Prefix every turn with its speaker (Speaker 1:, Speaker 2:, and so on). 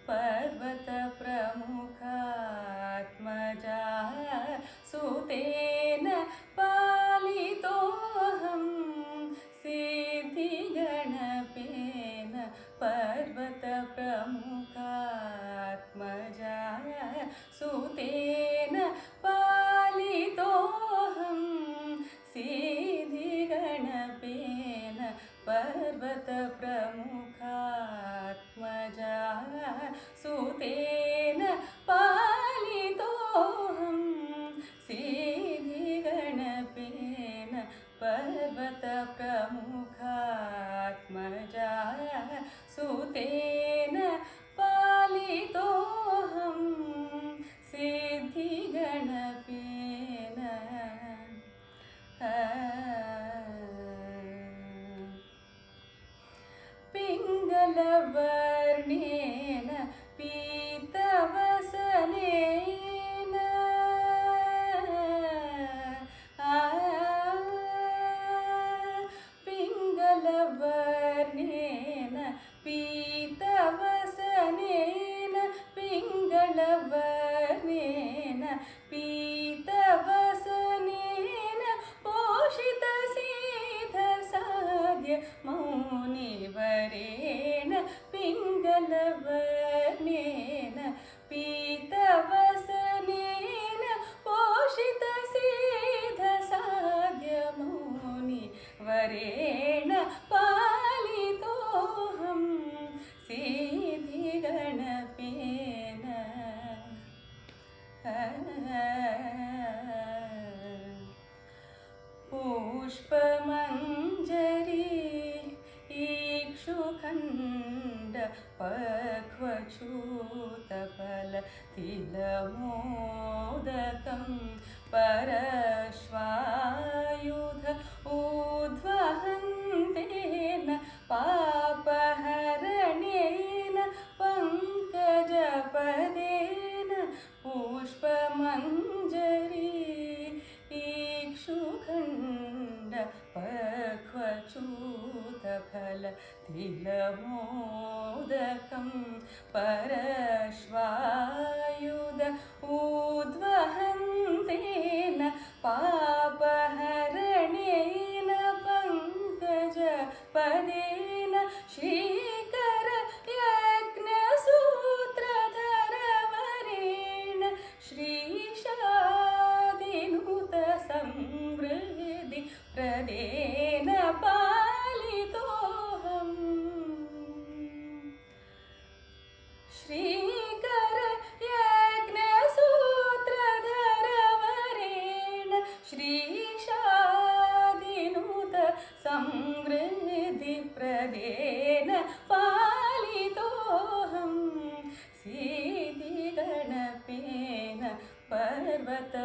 Speaker 1: पर्वतप्रमुखात्मजा सुतेन पालितोऽहं सिद्धिगणपेन पर्वतप्रमुखात्मजा सुतेन पालितोऽहं सिद्धिगणपेन पर्वतप्रमुखात्मजा सुतेन पालितोऽहं सिद्धिगणपेन पर्वतप्रमुखात्मजा सुतेन पालितोऽहं सिद्धिगणपेन पिङ्गलवर्णेन पीतवसनेन पिङ्गलवर्णेन पीतवसनेन पिङ्गलवर्णेन पीतवसनेन पोषितसिद्धसाध्य मौनिवरेण पिङ्गलवर्णेन पीतवसनेन पोषितसिद्धसाध्य मौनिवरेण पालितोऽहं सिद्धिगणपेन पुष्पमञ्जरी इक्षुखण्ड पक्वच्छूतफलतिलमोदकं परश्वायुध उद्वहन्तेन पापहरणेन पङ्कजपदेन पुष्पमञ्जरी इक्षुखण्ड पक्वच्छूतफलतिलमोदकं परश्वायुध उद्वहन्तेन पापहरणेन पङ्कजपदेन श्रीकर यज्ञसूत्रधरवरेण श्रीशादिनुत समृद्धि प्रदेन पालितोऽहं श्रीकर यज्ञसूत्रधरवरेण श्रीशादिनुत समृद्धि प्रदेन पालितोऽहं सिद्धिगणपेन पर्वत